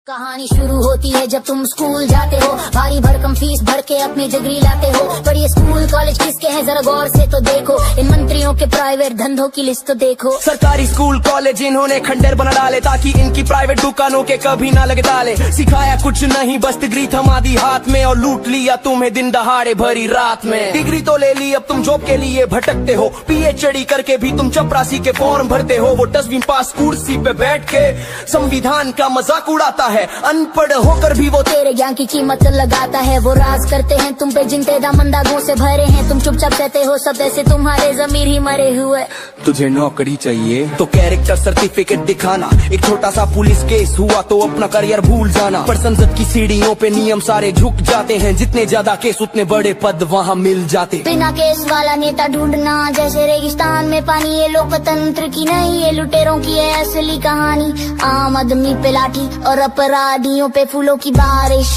कहानी शुरू होती है जब तुम स्कूल जाते हो, भारी भरकम फीस भर के अपनी डिग्री लाते हो। पर ये स्कूल कॉलेज किसके हैं जरा गौर से तो देखो, इन मंत्रियों के प्राइवेट धंधों की लिस्ट तो देखो। सरकारी स्कूल कॉलेज इन्होंने खंडर बना डाले ताकि इनकी प्राइवेट दुकानों के कभी ना लगे ताले। सिखाया कुछ नहीं बस डिग्री थमा दी हाथ में और लूट लिया तुम्हें दिन दहाड़े भरी रात में। डिग्री तो ले ली अब तुम जॉब के लिए भटकते हो, PhD करके भी तुम चपरासी के फॉर्म भरते हो। वो डस्टबिन पास कुर्सी पे बैठ के संविधान का मजाक उड़ाता है, अनपढ़ होकर भी वो तेरे ज्ञान की कीमत लगाता है। वो राज करते हैं तुम पे जिनके दामन दागों से भरे हैं, तुम चुपचाप सहते हो सब ऐसे तुम्हारे जमीर ही मरे हुए। तुझे नौकरी चाहिए तो कैरेक्टर सर्टिफिकेट दिखाना, एक छोटा सा पुलिस केस हुआ तो अपना करियर भूल जाना। पर संसद की सीढ़ियों पे नियम सारे झुक जाते हैं, जितने ज्यादा केस उतने बड़े पद वहाँ मिल जाते। बिना केस वाला नेता ढूंढना जैसे रेगिस्तान में पानी, ये लोकतंत्र की नहीं ये लुटेरों की है असली कहानी। आम आदमी पे लाठी और अपराधियों पे फूलों की बारिश।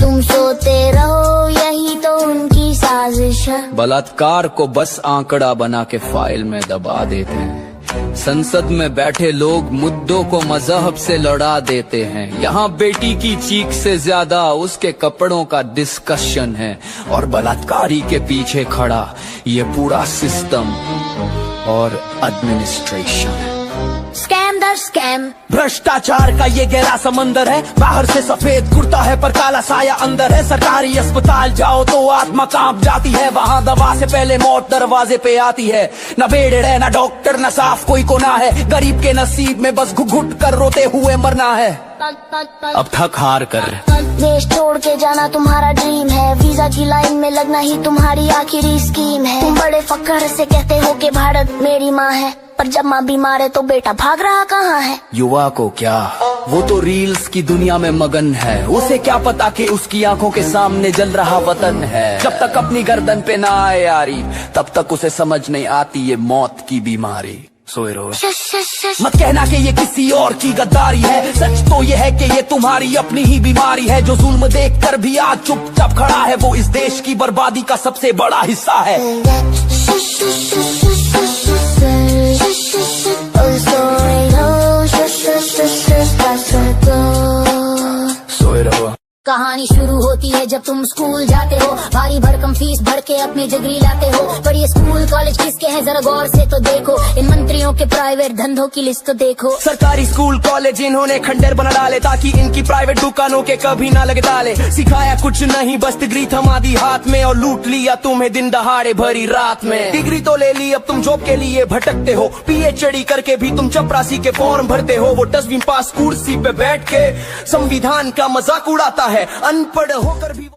तुम सोते रहो यही तो उनकी साजिश है। बलात्कार को बस आंकड़ा बना के फाइल में दबा देते हैं। संसद में बैठे लोग मुद्दों को मजहब से लड़ा देते हैं। यहाँ बेटी की चीख से ज्यादा उसके कपड़ों का डिस्कशन है, और बलात्कारी के पीछे खड़ा ये पूरा सिस्टम और एडमिनिस्ट्रेशन है। स्कैम दर स्कैम, भ्रष्टाचार का ये गहरा समंदर है। बाहर से सफेद कुर्ता है पर काला साया अंदर है। सरकारी अस्पताल जाओ तो आत्मा कांप जाती है, वहाँ दवा से पहले मौत दरवाजे पे आती है। न बेड है न डॉक्टर न साफ कोई कोना है, गरीब के नसीब में बस घुट कर रोते हुए मरना है। अब थक हार कर देश छोड़ के जाना तुम्हारा ड्रीम है, वीजा की लाइन में लगना ही तुम्हारी आखिरी स्कीम है। तुम बड़े फक्र से कहते हो कि भारत मेरी माँ है, पर जब माँ बीमार है तो बेटा भाग रहा कहाँ है। युवा को क्या, वो तो रील्स की दुनिया में मगन है। उसे क्या पता कि उसकी आंखों के सामने जल रहा वतन है। जब तक अपनी गर्दन पे ना आए यारी, तब तक उसे समझ नहीं आती ये मौत की बीमारी। सोए रहो, मत कहना कि ये किसी और की गद्दारी है, सच तो ये है कि ये तुम्हारी अपनी ही बीमारी है। जो जुल्म देख कर भी आज चुपचाप खड़ा है, वो इस देश की बर्बादी का सबसे बड़ा हिस्सा है। सोए रहो। कहानी शुरू होती है जब तुम स्कूल जाते हो, भारी भरकम फीस भर के अपनी डिग्री लाते हो। पर ये स्कूल कॉलेज किसके हैं जरा गौर से तो देखो, इन मंत्रियों के प्राइवेट धंधों की लिस्ट तो देखो। सरकारी स्कूल कॉलेज इन्होंने खंडर बना डाले ताकि इनकी प्राइवेट दुकानों के कभी ना लगे ताले। सिखाया कुछ नहीं बस डिग्री थमा दी हाथ में और लूट लिया तुम्हें दिन दहाड़े भरी रात में। डिग्री तो ले ली अब तुम जॉब के लिए भटकते हो, PhD करके भी तुम चपरासी के फॉर्म भरते हो। वो डस्टबिन पास कुर्सी पे बैठ के संविधान का मजाक उड़ाता है, अनपढ़ होकर भी